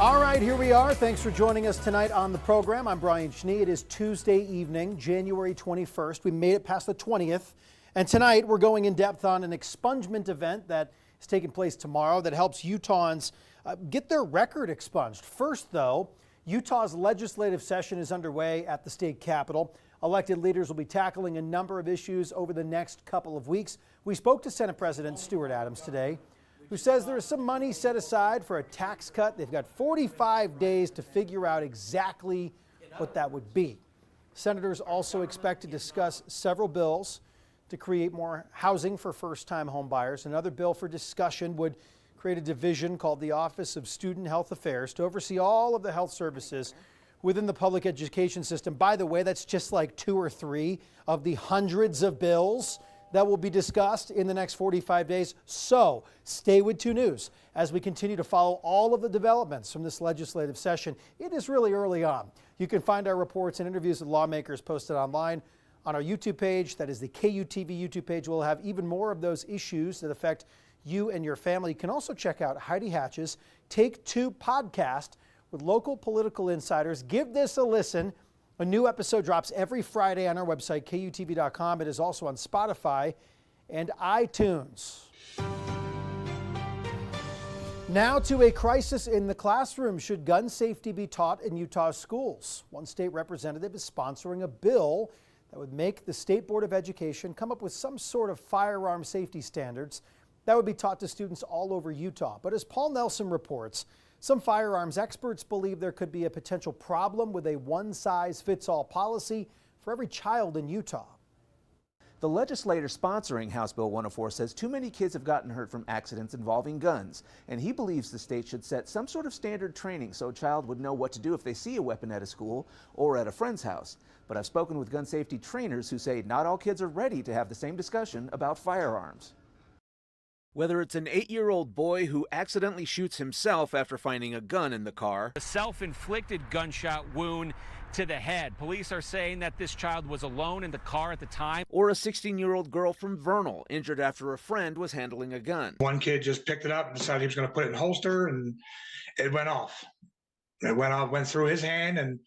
All right, here we are. Thanks for joining us tonight on the program. I'm Brian Schnee. It is Tuesday evening, January 21st. We made it past the 20th. And tonight we're going in depth on an expungement event that is taking place tomorrow that helps Utahns get their record expunged. First, though, Utah's legislative session is underway at the state capitol. Elected leaders will be tackling a number of issues over the next couple of weeks. We spoke to Senate President Stuart Adams today, who says there is some money set aside for a tax cut. They've got 45 days to figure out exactly what that would be. Senators also expect to discuss several bills to create more housing for first-time home buyers. Another bill for discussion would create a division called the Office of Student Health Affairs to oversee all of the health services within the public education system. By the way, that's just like 2 or 3 of the hundreds of bills that will be discussed in the next 45 days. So stay with 2 News as we continue to follow all of the developments from this legislative session. It is really early on. You can find our reports and interviews with lawmakers posted online on our YouTube page. That is the KUTV YouTube page. We'll have even more of those issues that affect you and your family. You can also check out Heidi Hatch's Take 2 podcast with local political insiders. Give this a listen. A new episode drops every Friday on our website, KUTV.com. It is also on Spotify and iTunes. Now to a crisis in the classroom. Should gun safety be taught in Utah schools? One state representative is sponsoring a bill that would make the State Board of Education come up with some sort of firearm safety standards that would be taught to students all over Utah. But as Paul Nelson reports, some firearms experts believe there could be a potential problem with a one-size-fits-all policy for every child in Utah. The legislator sponsoring House Bill 104 says too many kids have gotten hurt from accidents involving guns, and he believes the state should set some sort of standard training so a child would know what to do if they see a weapon at a school or at a friend's house. But I've spoken with gun safety trainers who say not all kids are ready to have the same discussion about firearms. Whether it's an 8-year-old boy who accidentally shoots himself after finding a gun in the car, a self-inflicted gunshot wound to the head. Police are saying that this child was alone in the car at the time. Or a 16-year-old girl from Vernal injured after a friend was handling a gun. One kid just picked it up and decided he was going to put it in holster, and it went off. It went off, went through his hand and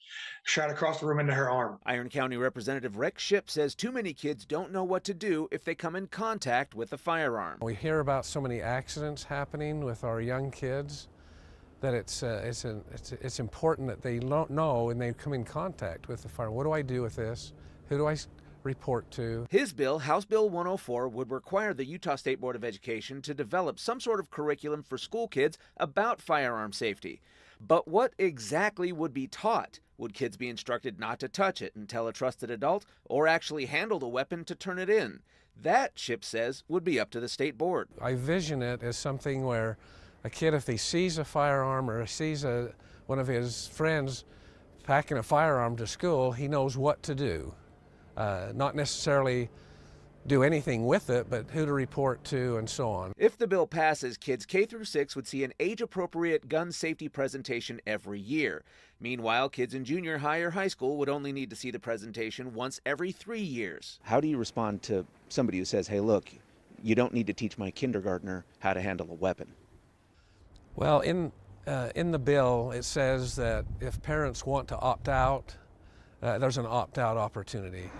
shot across the room into her arm. Iron County Representative Rex Shipp says too many kids don't know what to do if they come in contact with a firearm. We hear about so many accidents happening with our young kids that it's important that they know and they come in contact with the firearm. What do I do with this? Who do I report to? His bill, House Bill 104, would require the Utah State Board of Education to develop some sort of curriculum for school kids about firearm safety. But what exactly would be taught? Would kids be instructed not to touch it and tell a trusted adult, or actually handle the weapon to turn it in? That, Shipp says, would be up to the state board. I vision it as something where a kid, if he sees a firearm or sees one of his friends packing a firearm to school, he knows what to do. Not necessarily do anything with it, but who to report to and so on. If the bill passes, kids K through 6 would see an age-appropriate gun safety presentation every year. Meanwhile, kids in junior high or high school would only need to see the presentation once every 3 years. How do you respond to somebody who says, hey, look, you don't need to teach my kindergartner how to handle a weapon? Well, in the bill, it says that if parents want to opt out, there's an opt-out opportunity.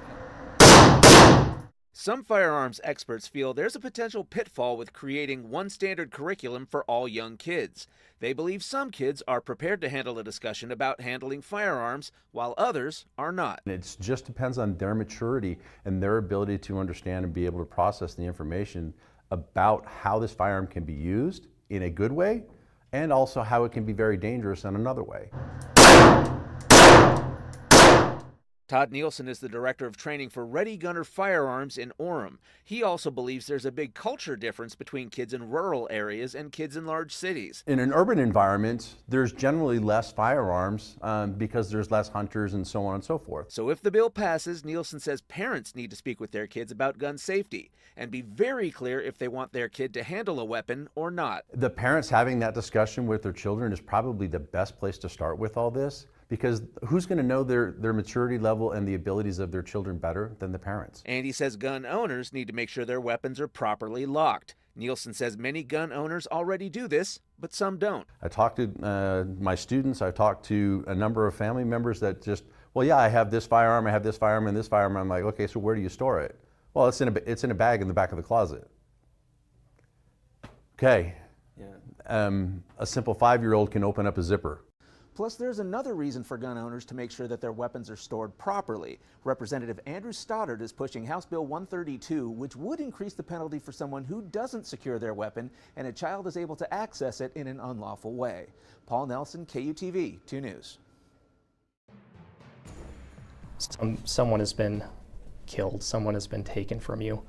Some firearms experts feel there's a potential pitfall with creating one standard curriculum for all young kids. They believe some kids are prepared to handle a discussion about handling firearms, while others are not. It just depends on their maturity and their ability to understand and be able to process the information about how this firearm can be used in a good way, and also how it can be very dangerous in another way. Todd Nielsen is the director of training for Ready Gunner Firearms in Orem. He also believes there's a big culture difference between kids in rural areas and kids in large cities. In an urban environment, there's generally less firearms because there's less hunters and so on and so forth. So if the bill passes, Nielsen says parents need to speak with their kids about gun safety and be very clear if they want their kid to handle a weapon or not. The parents having that discussion with their children is probably the best place to start with all this, because who's going to know their maturity level and the abilities of their children better than the parents? And he says gun owners need to make sure their weapons are properly locked. Nielsen says many gun owners already do this, but some don't. I talked to my students, I talked to a number of family members that just, well, yeah, I have this firearm, I have this firearm, and this firearm. I'm like, okay, so where do you store it? Well, it's in a bag in the back of the closet. Okay. Yeah. A simple 5-year-old can open up a zipper. Plus, there's another reason for gun owners to make sure that their weapons are stored properly. Representative Andrew Stoddard is pushing House Bill 132, which would increase the penalty for someone who doesn't secure their weapon and a child is able to access it in an unlawful way. Paul Nelson, KUTV 2 News. Someone has been killed, someone has been taken from you,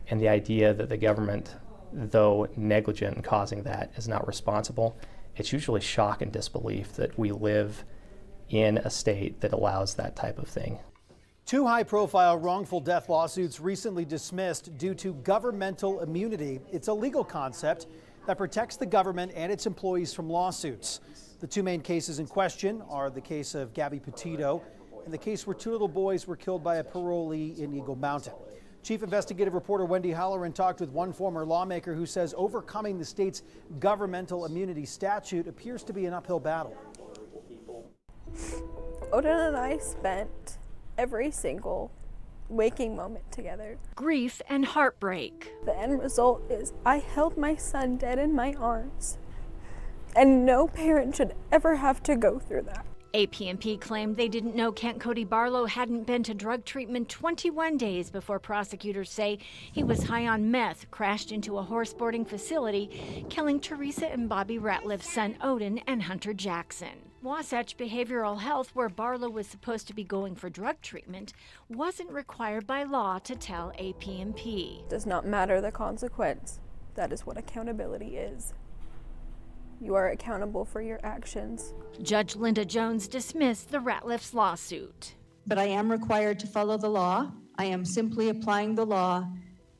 and the idea that the government, though negligent in causing that, is not responsible, it's usually shock and disbelief that we live in a state that allows that type of thing. 2 high-profile wrongful death lawsuits recently dismissed due to governmental immunity. It's a legal concept that protects the government and its employees from lawsuits. The 2 main cases in question are the case of Gabby Petito and the case where 2 little boys were killed by a parolee in Eagle Mountain. Chief investigative reporter Wendy Halloran talked with one former lawmaker who says overcoming the state's governmental immunity statute appears to be an uphill battle. Odin and I spent every single waking moment together. Grief and heartbreak. The end result is I held my son dead in my arms, and no parent should ever have to go through that. APMP claimed they didn't know Kent Cody Barlow hadn't been to drug treatment 21 days before prosecutors say he was high on meth, crashed into a horse boarding facility, killing Teresa and Bobby Ratliff's son Odin and Hunter Jackson. Wasatch Behavioral Health, where Barlow was supposed to be going for drug treatment, wasn't required by law to tell APMP. It does not matter the consequence. That is what accountability is. You are accountable for your actions. Judge Linda Jones dismissed the Ratliff's lawsuit. But I am required to follow the law. I am simply applying the law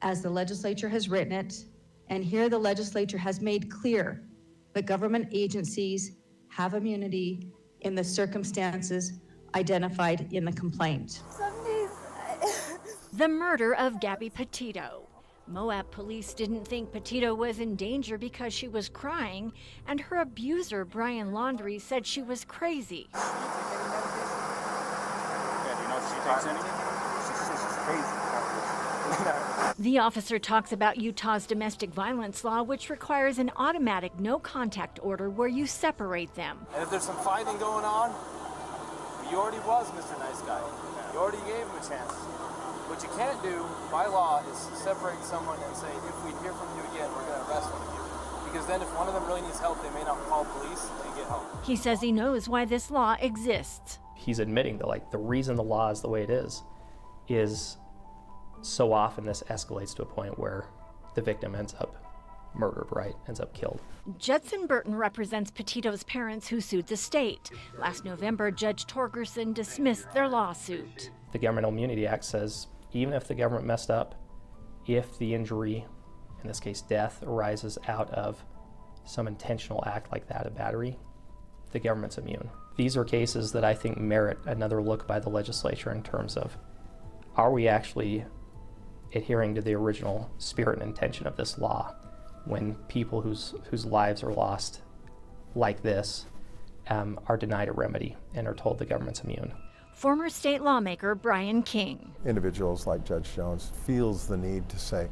as the legislature has written it. And here the legislature has made clear that government agencies have immunity in the circumstances identified in the complaint. The murder of Gabby Petito. Moab police didn't think Petito was in danger because she was crying, and her abuser, Brian Laundrie, said she was crazy. Yeah, do you know if she takes anything? She's crazy. The officer talks about Utah's domestic violence law, which requires an automatic no-contact order where you separate them. And if there's some fighting going on, you already was Mr. Nice Guy. You already gave him a chance. What you can't do by law is separate someone and say, if we hear from you again, we're going to arrest one of you. Because then if one of them really needs help, they may not call police and get help. He says he knows why this law exists. He's admitting that the reason the law is the way it is so often this escalates to a point where the victim ends up murdered, right? Ends up killed. Judson Burton represents Petito's parents who sued the state. Last November, Judge Torgerson dismissed their lawsuit. The Governmental Immunity Act says even if the government messed up, if the injury, in this case death, arises out of some intentional act like that, a battery, the government's immune. These are cases that I think merit another look by the legislature in terms of, are we actually adhering to the original spirit and intention of this law when people whose lives are lost like this are denied a remedy and are told the government's immune? Former state lawmaker Brian King. Individuals like Judge Jones feels the need to say,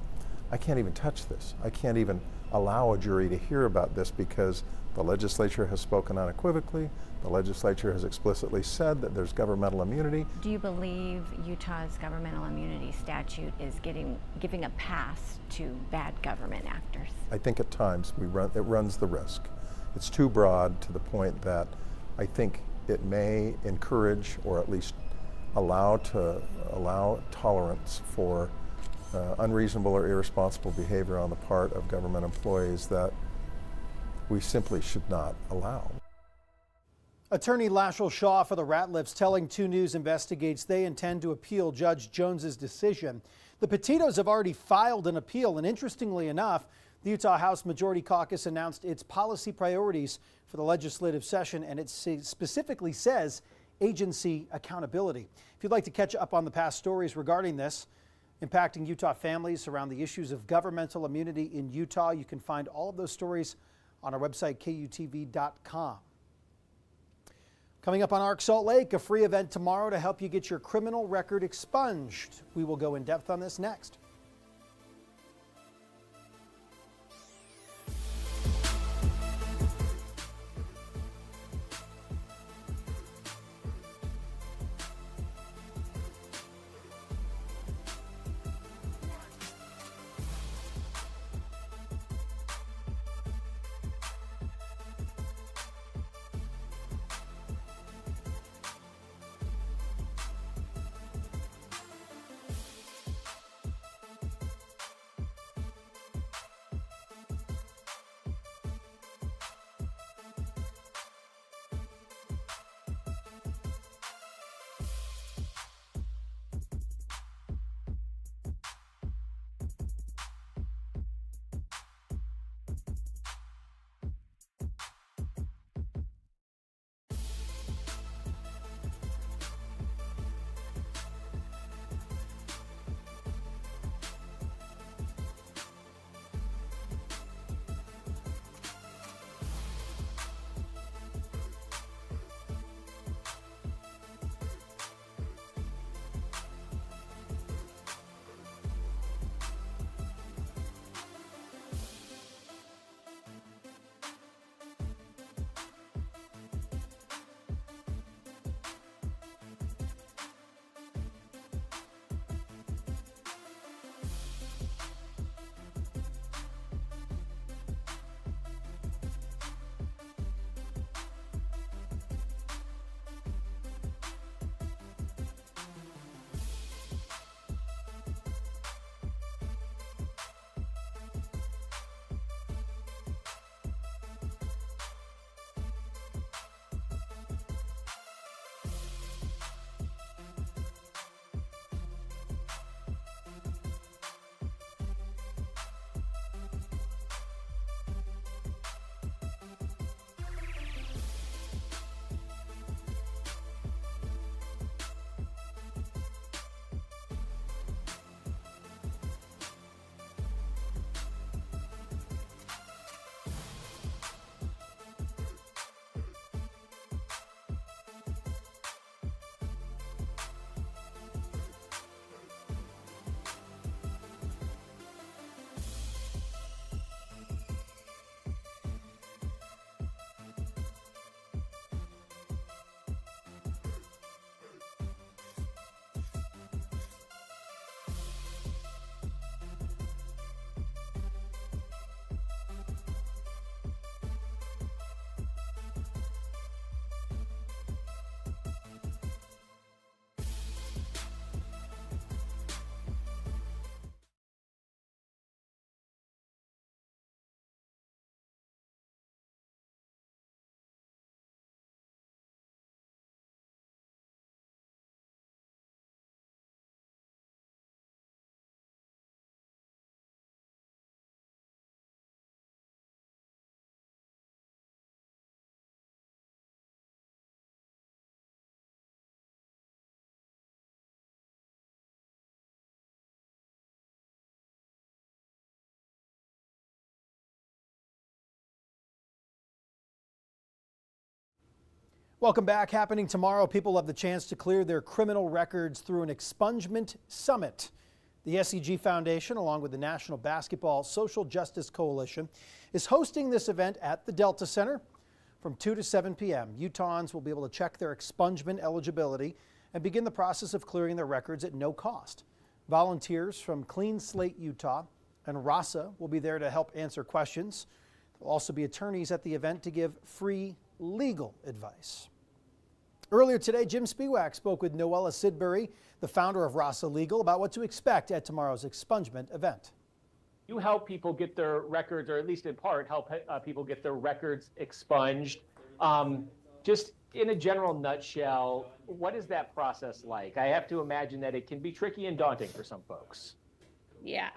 I can't even touch this. I can't even allow a jury to hear about this because the legislature has spoken unequivocally. The legislature has explicitly said that there's governmental immunity. Do you believe Utah's governmental immunity statute is giving a pass to bad government actors? I think at times it runs the risk. It's too broad to the point that I think it may encourage or at least allow tolerance for unreasonable or irresponsible behavior on the part of government employees that we simply should not allow. Attorney Lashel Shaw for the Ratliffs telling 2 News investigates they intend to appeal Judge Jones's decision. The Petitos have already filed an appeal, and interestingly enough, the Utah House Majority Caucus announced its policy priorities for the legislative session, and it specifically says agency accountability. If you'd like to catch up on the past stories regarding this, impacting Utah families around the issues of governmental immunity in Utah. You can find all of those stories on our website, KUTV.com. Coming up on Arc Salt Lake, a free event tomorrow to help you get your criminal record expunged. We will go in depth on this next. Welcome back. Happening tomorrow, people have the chance to clear their criminal records through an expungement summit. The SEG Foundation, along with the National Basketball Social Justice Coalition, is hosting this event at the Delta Center from 2 to 7 p.m. Utahns will be able to check their expungement eligibility and begin the process of clearing their records at no cost. Volunteers from Clean Slate Utah and RASA will be there to help answer questions. There will also be attorneys at the event to give free legal advice. Earlier today, Jim Spiewak spoke with Noella Sidbury, the founder of RASA Legal, about what to expect at tomorrow's expungement event. You help people get their records, or at least in part, help people get their records expunged. Just in a general nutshell, what is that process like? I have to imagine that it can be tricky and daunting for some folks. Yeah.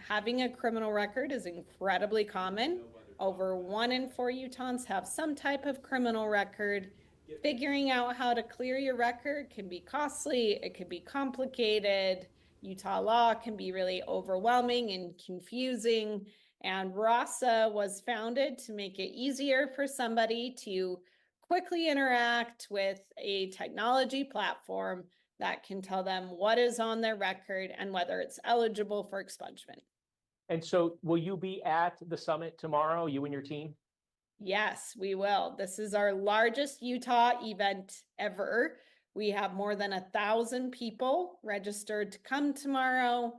Having a criminal record is incredibly common. Over 1 in 4 Utahns have some type of criminal record. Figuring out how to clear your record can be costly, it can be complicated, Utah law can be really overwhelming and confusing. And RASA was founded to make it easier for somebody to quickly interact with a technology platform that can tell them what is on their record and whether it's eligible for expungement. And so will you be at the summit tomorrow, you and your team? Yes, we will. This is our largest Utah event ever. We have more than 1,000 people registered to come tomorrow.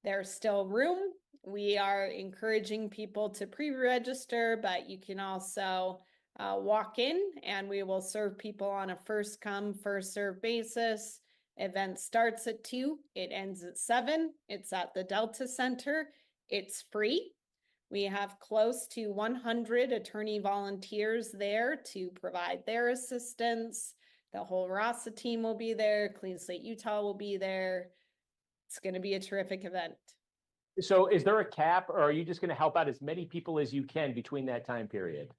There's still room. We are encouraging people to pre-register, but you can also walk in, and we will serve people on a first come, first serve basis. Event starts at 2, it ends at 7. It's at the Delta Center. It's free. We have close to 100 attorney volunteers there to provide their assistance. The whole RASA team will be there. Clean Slate Utah will be there. It's going to be a terrific event. So is there a cap, or are you just going to help out as many people as you can between that time period?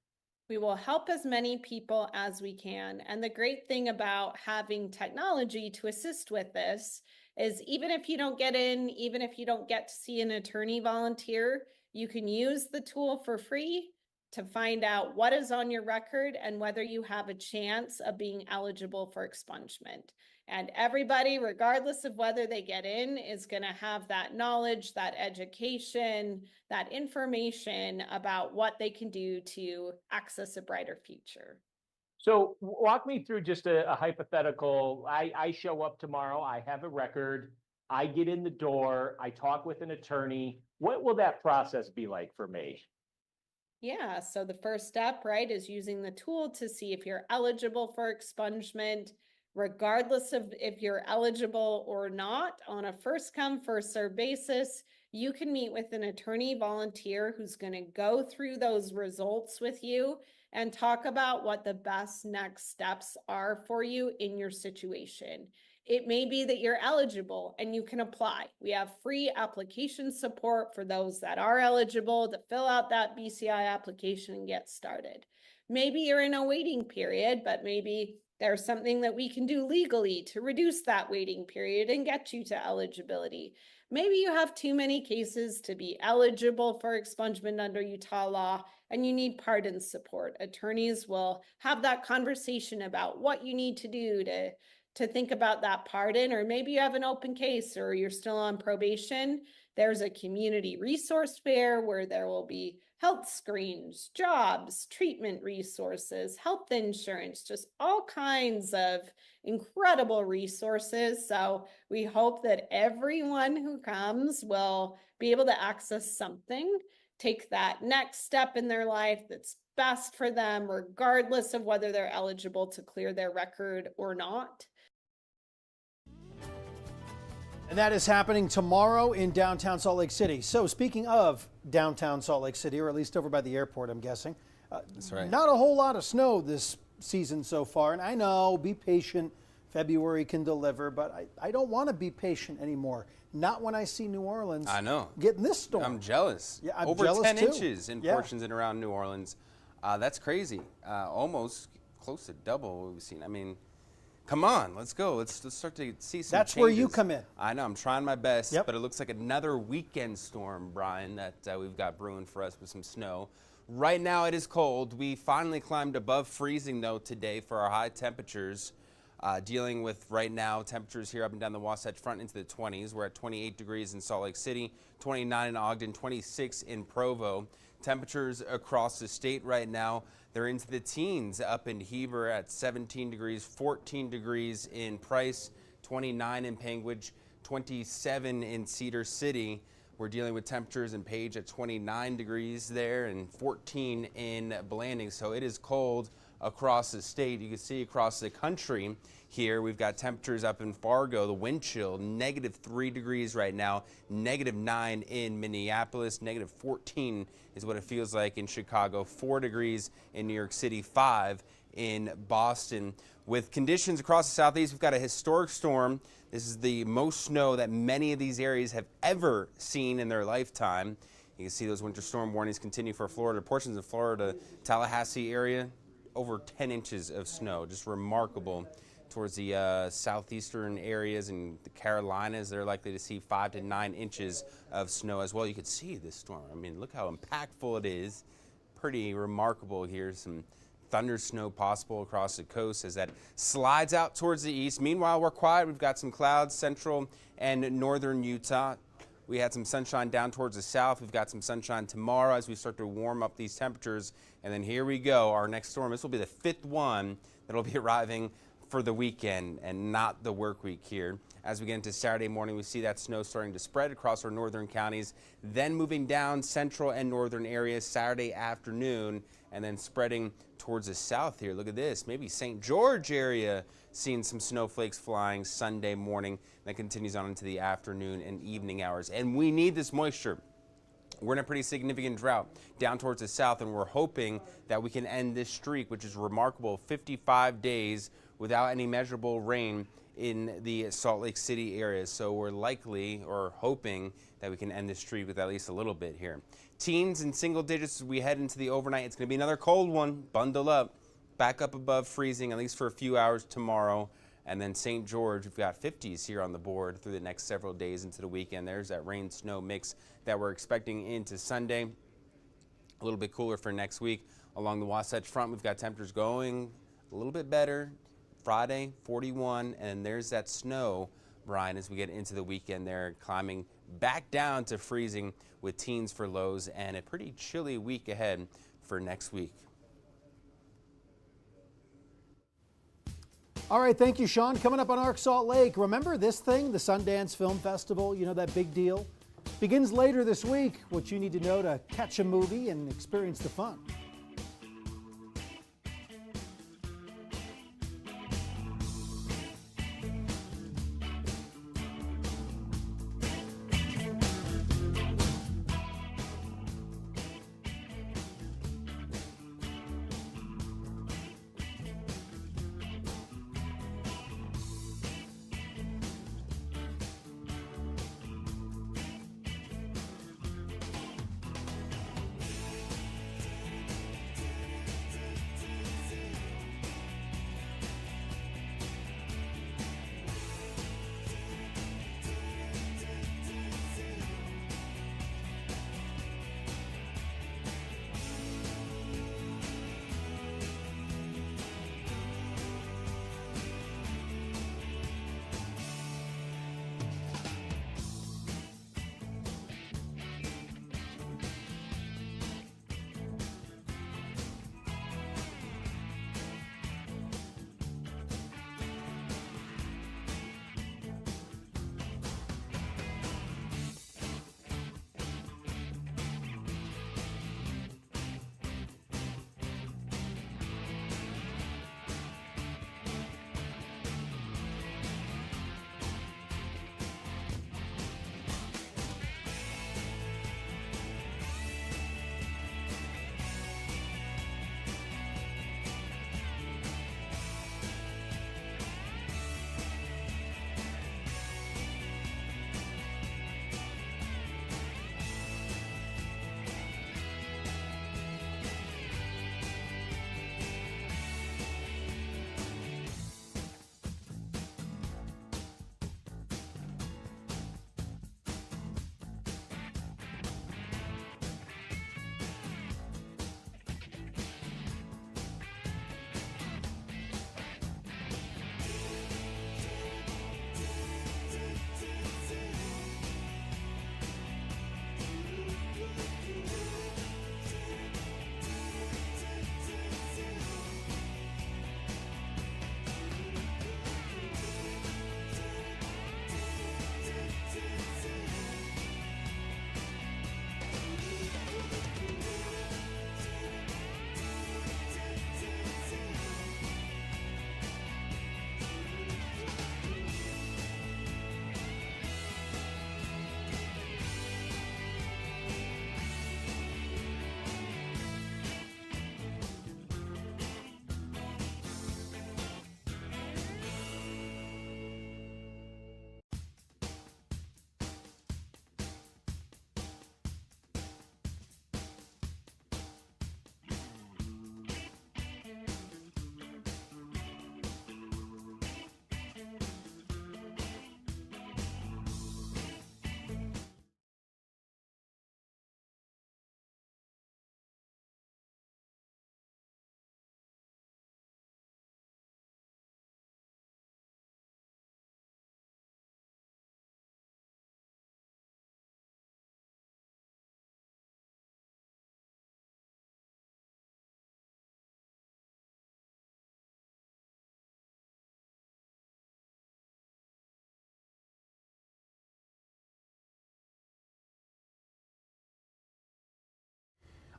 We will help as many people as we can. And the great thing about having technology to assist with this is even if you don't get in, even if you don't get to see an attorney volunteer, you can use the tool for free to find out what is on your record and whether you have a chance of being eligible for expungement. And everybody, regardless of whether they get in, is going to have that knowledge, that education, that information about what they can do to access a brighter future. So walk me through just a hypothetical. I show up tomorrow, I have a record, I get in the door, I talk with an attorney. What will that process be like for me? Yeah, so the first step, right, is using the tool to see if you're eligible for expungement. Regardless of if you're eligible or not, on a first come, first serve basis, you can meet with an attorney volunteer who's going to go through those results with you and talk about what the best next steps are for you in your situation. It may be that you're eligible and you can apply. We have free application support for those that are eligible to fill out that BCI application and get started. Maybe you're in a waiting period, but maybe there's something that we can do legally to reduce that waiting period and get you to eligibility. Maybe you have too many cases to be eligible for expungement under Utah law and you need pardon support. Attorneys will have that conversation about what you need to do to think about that pardon, or maybe you have an open case or you're still on probation. There's a community resource fair where there will be health screens, jobs, treatment resources, health insurance, just all kinds of incredible resources. So we hope that everyone who comes will be able to access something, take that next step in their life that's best for them, regardless of whether they're eligible to clear their record or not. And that is happening tomorrow in downtown Salt Lake City. So speaking of downtown Salt Lake City, or at least over by the airport, I'm guessing. That's right. Not a whole lot of snow this season so far. And I know, be patient. February can deliver, but I don't want to be patient anymore. Not when I see New Orleans. I know. Getting this storm. I'm jealous. Yeah, I'm over jealous 10 too. inches in portions and around New Orleans. That's crazy. Almost close to double what we've seen. I mean, come on, let's go. Let's start to see some That's changes. where you come in. I know, I'm trying my best, but it looks like another weekend storm, Brian, that we've got brewing for us with some snow. Right now it is cold. We finally climbed above freezing, though, today for our high temperatures. Dealing with right now temperatures here up and down the Wasatch Front into the 20s. We're at 28 degrees in Salt Lake City, 29 in Ogden, 26 in Provo. Temperatures across the state right now, they're into the teens up in Heber at 17 degrees, 14 degrees in Price, 29 in Panguitch, 27 in Cedar City. We're dealing with temperatures in Page at 29 degrees there and 14 in Blanding. So it is cold across the state. You can see across the country here, we've got temperatures up in Fargo, the wind chill, -3 degrees right now, -9 in Minneapolis, -14 is what it feels like in Chicago, 4 degrees in New York City, 5 in Boston. With conditions across the southeast, we've got a historic storm. This is the most snow that many of these areas have ever seen in their lifetime. You can see those winter storm warnings continue for Florida, portions of Florida, Tallahassee area, over 10 inches of snow, just remarkable towards the southeastern areas and the Carolinas. They're likely to see 5 to 9 inches of snow as well. You can see this storm. I mean, look how impactful it is. Pretty remarkable here. Some thunder snow possible across the coast as that slides out towards the east. Meanwhile, we're quiet. We've got some clouds central and northern Utah. We had some sunshine down towards the south. We've got some sunshine tomorrow as we start to warm up these temperatures. And then here we go, our next storm. This will be the 5th one that'll be arriving for the weekend and not the work week here. As we get into Saturday morning, we see that snow starting to spread across our northern counties, then moving down central and northern areas Saturday afternoon, and then spreading towards the south here. Look at this, maybe St. George area seeing some snowflakes flying Sunday morning. That continues on into the afternoon and evening hours. And we need this moisture. We're in a pretty significant drought down towards the south, and we're hoping that we can end this streak, which is remarkable, 55 days without any measurable rain in the Salt Lake City area. So we're likely or hoping that we can end this streak with at least a little bit here. Teens in single digits as we head into the overnight. It's going to be another cold one. Bundle up. Back up above freezing, at least for a few hours tomorrow. And then St. George, we've got 50s here on the board through the next several days into the weekend. There's that rain-snow mix that we're expecting into Sunday. A little bit cooler for next week. Along the Wasatch Front, we've got temperatures going a little bit better. Friday, 41, and there's that snow, Brian, as we get into the weekend there, climbing back down to freezing with teens for lows and a pretty chilly week ahead for next week. All right, thank you, Sean. Coming up on Arc Salt Lake, remember this thing, the Sundance Film Festival, you know, that big deal? Begins later this week. What you need to know to catch a movie and experience the fun.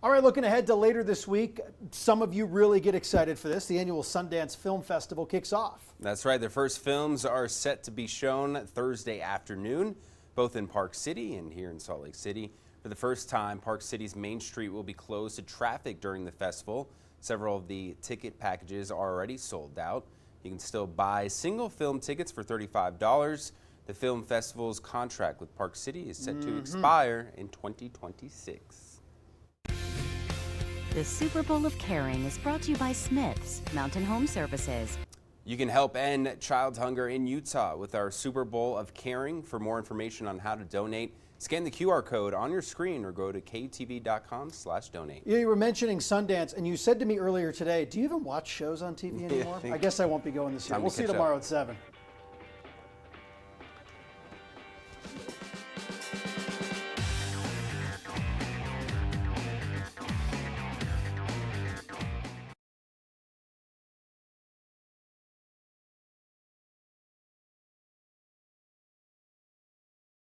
All right, looking ahead to later this week, some of you really get excited for this. The annual Sundance Film Festival kicks off. That's right. The first films are set to be shown Thursday afternoon, both in Park City and here in Salt Lake City. For the first time, Park City's Main Street will be closed to traffic during the festival. Several of the ticket packages are already sold out. You can still buy single film tickets for $35. The film festival's contract with Park City is set to expire in 2026. The Super Bowl of Caring is brought to you by Smith's Mountain Home Services. You can help end child hunger in Utah with our Super Bowl of Caring. For more information on how to donate, scan the QR code on your screen or go to KUTV.com/donate. You were mentioning Sundance, and you said to me earlier today, do you even watch shows on TV anymore? I guess I won't be going this year. We'll see you tomorrow at 7.